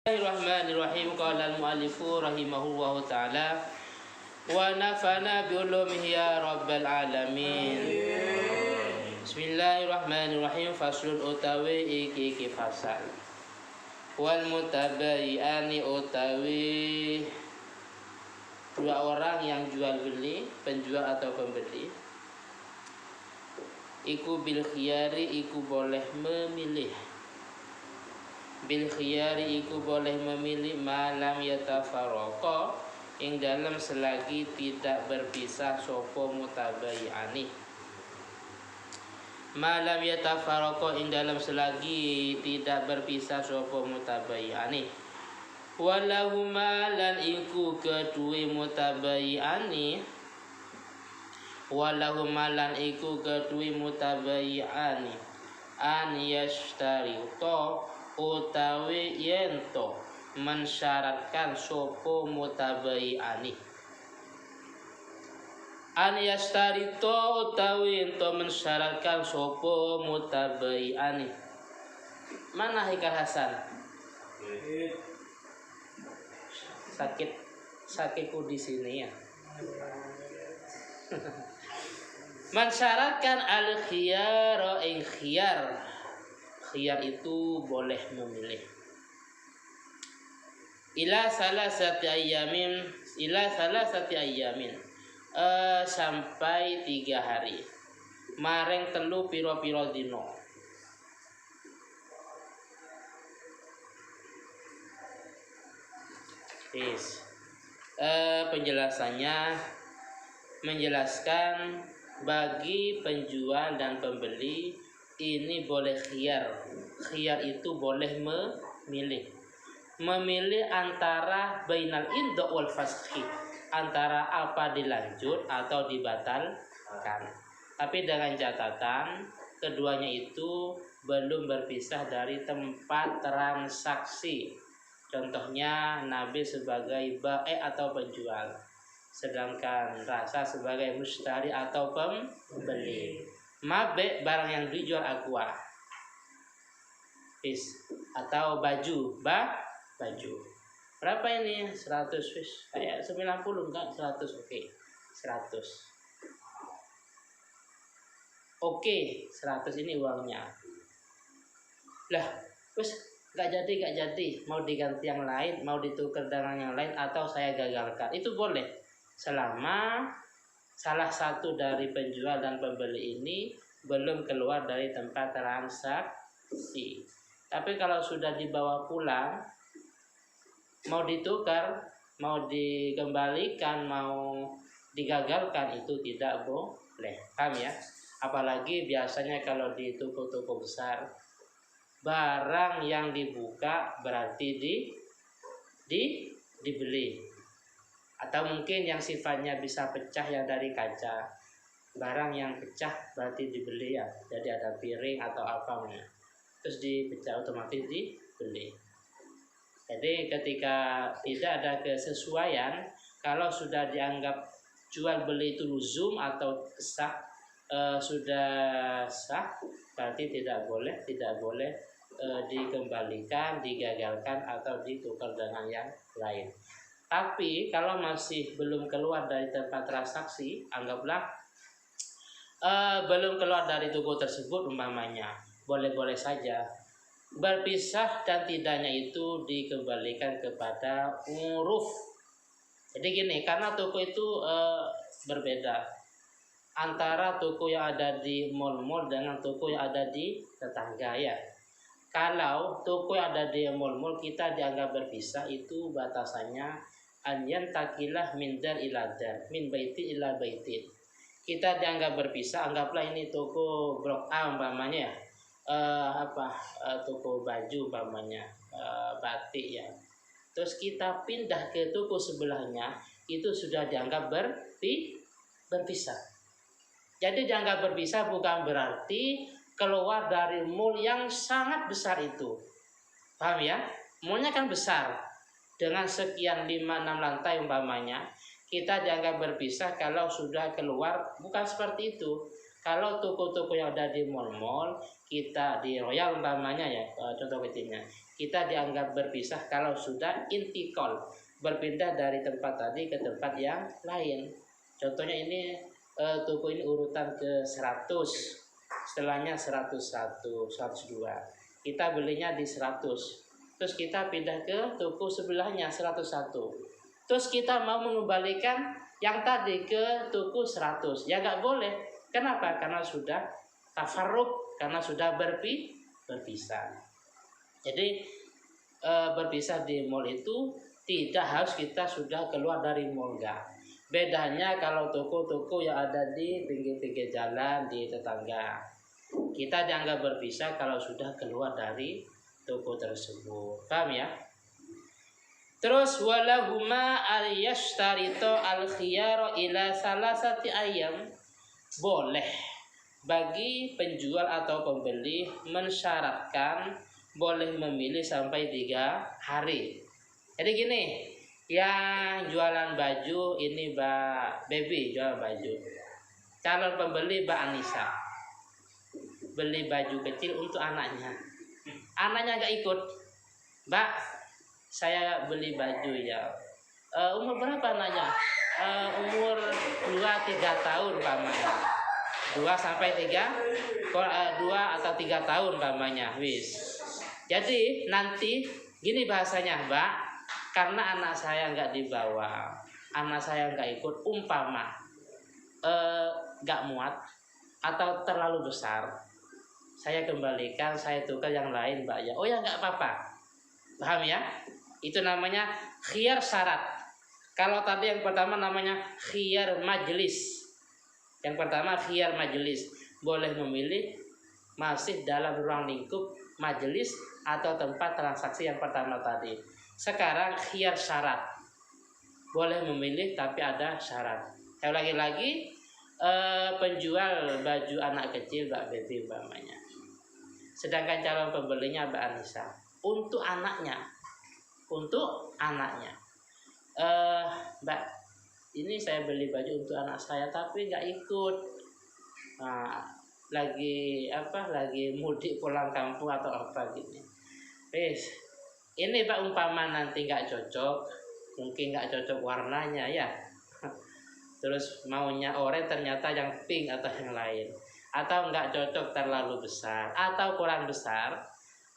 Bismillahirrahmanirrahim. Qala al-mu'allifu rahimahullahu ta'ala wa nafana bi ulumihi ya rabbal alamin. Bismillahirrahmanirrahim. Faslun utawi iki fasal. Wal mutabayi'ani utawi dua orang yang jual beli, penjual atau pembeli, iku bil khiyari iku boleh memilih. Bil khiyari iku boleh memilih malam yatafarraqa ing dalam selagi tidak berpisah sopo mutabayi'ani. Malam yatafarraqa ing dalam selagi tidak berpisah sopo mutabayi'ani. Walahuma lan iku kedue mutabayi'ani. Walahuma lan iku kedue mutabayi'ani an yashtarita utawi yento mensyaratkan sopo mutabayi'ani. An yastarito utawi yento mensyaratkan sopo mutabayi'ani. Mana Haikal Hasan? Sakitku di sini ya. Mensyaratkan al-khiyar ing khiyar. Khiyar itu boleh memilih. Ila salasati ayamin sampai 3 hari. Mareng telu piro-piro dino. Penjelasannya menjelaskan bagi penjual dan pembeli ini boleh khiyar. Khiyar itu boleh memilih antara bainal inda wal fashi, antara apa dilanjut atau dibatalkan. Tapi dengan catatan keduanya itu belum berpisah dari tempat transaksi. Contohnya nabi sebagai ba'i atau penjual, sedangkan rasa sebagai mustari atau pembeli. Mabe barang yang dijual aqua atau baju baju. Berapa ini? 100 fish. Kayak 90 enggak 100. Oke. 100. Oke, 100 ini uangnya. Lah, terus enggak jadi. Mau diganti yang lain, mau ditukar dengan yang lain atau saya gagalkan. Itu boleh. Selama salah satu dari penjual dan pembeli ini belum keluar dari tempat transaksi. Tapi kalau sudah dibawa pulang, mau ditukar, mau dikembalikan, mau digagalkan, itu tidak boleh. Paham ya? Apalagi biasanya kalau di toko-toko besar, barang yang dibuka berarti dibeli. Atau mungkin yang sifatnya bisa pecah yang dari kaca. Barang yang pecah berarti dibeli ya. Jadi ada piring atau apa terus dipecah otomatis dibeli. Jadi ketika tidak ada kesesuaian, kalau sudah dianggap jual beli itu luzum atau sah, sudah sah, berarti tidak boleh dikembalikan, digagalkan atau ditukar dengan yang lain. Tapi kalau masih belum keluar dari tempat transaksi, anggaplah belum keluar dari toko tersebut umpamanya, boleh-boleh saja. Berpisah dan tidaknya itu dikembalikan kepada uruf. Jadi gini, karena toko itu berbeda antara toko yang ada di mall-mall dengan toko yang ada di tetangga ya. Kalau toko yang ada di mall-mall kita dianggap berpisah, itu batasannya anyan takilah min dar ila dar, min baitin ila baitin. Kita dianggap berpisah, anggaplah ini toko blok A umpamanya, toko baju umpamanya, batik ya. Terus kita pindah ke toko sebelahnya, itu sudah dianggap berpisah. Jadi dianggap berpisah bukan berarti keluar dari mall yang sangat besar itu. Paham ya? Mallnya kan besar, dengan sekian 5-6 lantai umpamanya. Kita dianggap berpisah kalau sudah keluar, bukan seperti itu. Kalau toko-toko yang ada di mall-mall, kita di Royal umpamanya ya, contoh kecilnya, kita dianggap berpisah kalau sudah intikal, berpindah dari tempat tadi ke tempat yang lain. Contohnya ini toko ini urutan ke 100, setelahnya 101, 102. Kita belinya di 100. Terus kita pindah ke toko sebelahnya 101. Terus kita mau mengembalikan yang tadi ke toko 100. Ya nggak boleh. Kenapa? Karena sudah tafarruq, karena sudah berpisah. Jadi berpisah di mall itu tidak harus kita sudah keluar dari mall, enggak. Bedanya kalau toko-toko yang ada di pinggir-pinggir jalan, di tetangga, kita dianggap berpisah kalau sudah keluar dari toko tersebut. Paham ya? Terus walahuma al-yashtarito al-khiyara ila salasati ayyam. Boleh bagi penjual atau pembeli mensyaratkan boleh memilih sampai 3 hari. Jadi gini, yang jualan baju ini Mbak Baby jual baju. Calon pembeli Mbak Anissa beli baju kecil untuk anaknya. Anaknya nggak ikut. Mbak, saya beli baju ya. Umur berapa anaknya? Umur 2-3 tahun pamannya. 2 sampai 3 2 atau 3 tahun pamannya. Wis. Jadi nanti gini bahasanya, Mbak, karena anak saya nggak dibawa, anak saya nggak ikut, umpama nggak muat atau terlalu besar, saya kembalikan, saya tukar yang lain, Mbak ya. Oh ya nggak apa-apa. Paham ya? Itu namanya khiyar syarat. Kalau tadi yang pertama namanya khiyar majelis. Yang pertama khiyar majelis, boleh memilih masih dalam ruang lingkup majelis atau tempat transaksi yang pertama tadi. Sekarang khiyar syarat, boleh memilih tapi ada syarat. Saya lagi-lagi penjual baju anak kecil Mbak Baby umpamanya, sedangkan calon pembelinya Mbak Anissa. Untuk anaknya, Mbak, ini saya beli baju untuk anak saya tapi nggak ikut. Nah, lagi mudik pulang kampung atau apa gitu. Ini Pak umpama nanti nggak cocok, mungkin nggak cocok warnanya ya. Terus maunya oranye ternyata yang pink atau yang lain, atau nggak cocok terlalu besar atau kurang besar.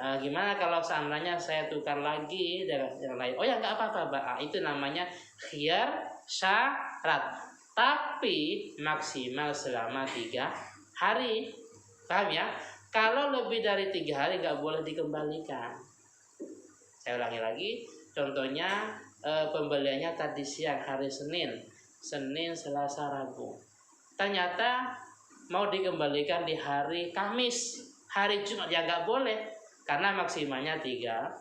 Gimana kalau seandainya saya tukar lagi dengan yang lain? Oh ya nggak apa-apa, Mbak. Itu namanya khiyar syarat. Tapi maksimal selama 3 hari. Paham ya? Kalau lebih dari 3 hari nggak boleh dikembalikan. Saya ulangi lagi. Contohnya pembeliannya tadi siang hari Senin, Selasa, Rabu. Ternyata mau dikembalikan di hari Kamis, hari Jumat, ya nggak boleh. Karena maksimalnya 3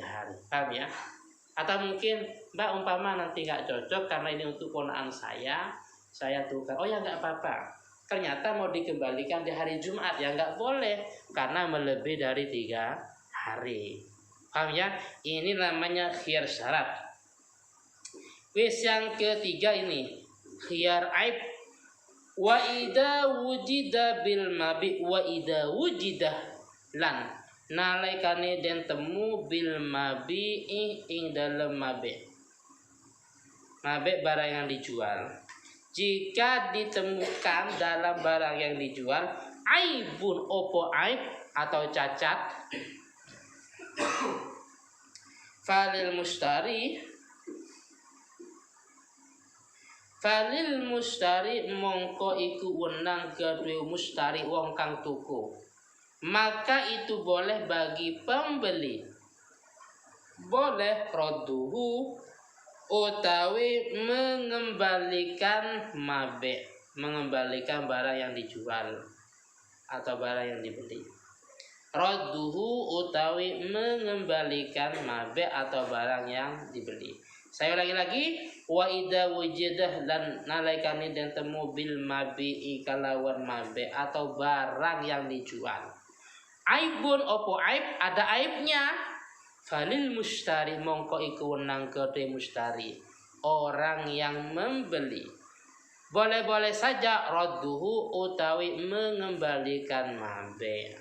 hari. Paham ya? Atau mungkin Mbak umpama nanti nggak cocok karena ini untuk ponakan saya tukar. Oh ya nggak apa-apa. Ternyata mau dikembalikan di hari Jumat, ya nggak boleh karena melebihi dari 3 hari. Paham ya? Ini namanya khiyar syarat. Wis yang ketiga ini khiyar aib. Wa idza wujida bil mabi wa idza wujida lan nalaikane den temu bil mabi ing dalem mabe barang yang dijual. Jika ditemukan dalam barang yang dijual aibun opo aib atau cacat, falil mustari mongko iku wenang kedue mustari wong kang tuku. Maka itu boleh bagi pembeli, boleh roduhu utawi mengembalikan mabe, mengembalikan barang yang dijual atau barang yang dibeli. Roduhu utawi mengembalikan mabe atau barang yang dibeli. Saya ulangi lagi, wa idza wujidah lan nalaikani dan temu bil mabi kalawan mabe atau barang yang dijual. Aibun opo aib, ada aibnya, falil mustari mongko iku wenang kedhe mustari, orang yang membeli, boleh-boleh saja radduhu utawi mengembalikan mabe.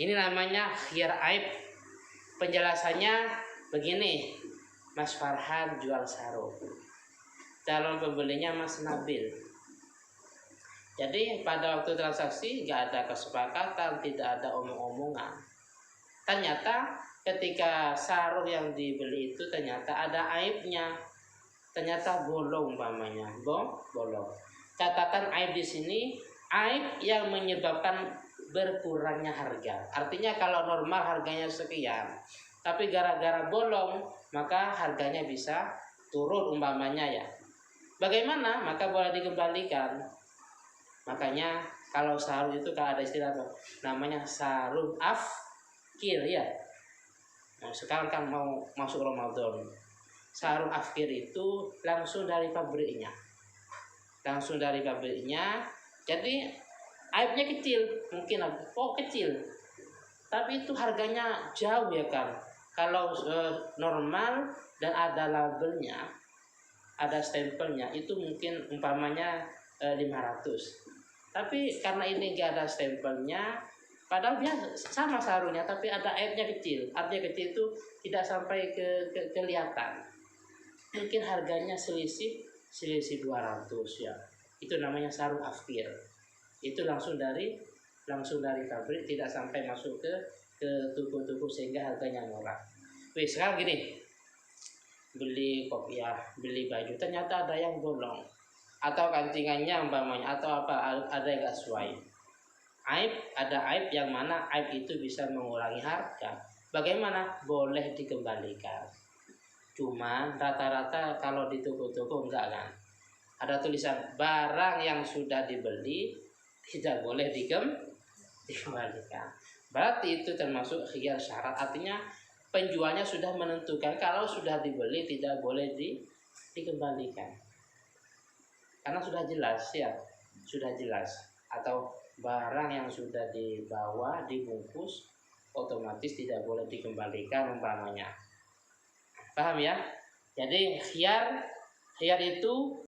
Ini namanya khiyar aib. Penjelasannya begini, Mas Farhan jual sarung, calon pembelinya Mas Nabil. Jadi pada waktu transaksi nggak ada kesepakatan, tidak ada omong-omongan. Ternyata ketika sarung yang dibeli itu ternyata ada aibnya, ternyata bolong umpamanya, bolong. Katakan aib di sini aib yang menyebabkan berkurangnya harga. Artinya kalau normal harganya sekian, tapi gara-gara bolong maka harganya bisa turun umpamanya ya. Bagaimana? Maka boleh dikembalikan. Makanya kalau sarung itu kalau ada istilah namanya sarung afkir ya. Nah, sekarang kan mau masuk Ramadan. Sarung afkir itu langsung dari pabriknya. Jadi aibnya kecil, mungkin kecil, tapi itu harganya jauh ya kan. Kalau normal dan ada labelnya, ada stempelnya, itu mungkin umpamanya 500. Tapi karena ini gak ada stempelnya, padahal dia sama sarungnya, tapi ada aibnya kecil. Artinya kecil itu tidak sampai kelihatan. Mungkin harganya selisih 200 ya. Itu namanya sarung afkir. Itu langsung dari pabrik, tidak sampai masuk ke toko-toko sehingga harganya murah. Sekarang gini, beli kopiah, beli baju, ternyata ada yang bolong atau kancingannya umpamanya atau apa, ada yang gak sesuai. Ada aib yang mana aib itu bisa mengurangi harga. Bagaimana? Boleh dikembalikan. Cuma rata-rata kalau di toko-toko enggak kan. Ada tulisan barang yang sudah dibeli tidak boleh dikembalikan. Berarti itu termasuk khiyar syarat. Artinya penjualnya sudah menentukan kalau sudah dibeli tidak boleh dikembalikan. Karena sudah jelas ya, sudah jelas. Atau barang yang sudah dibawa dibungkus otomatis tidak boleh dikembalikan umpamanya. Paham ya? Jadi khiyar itu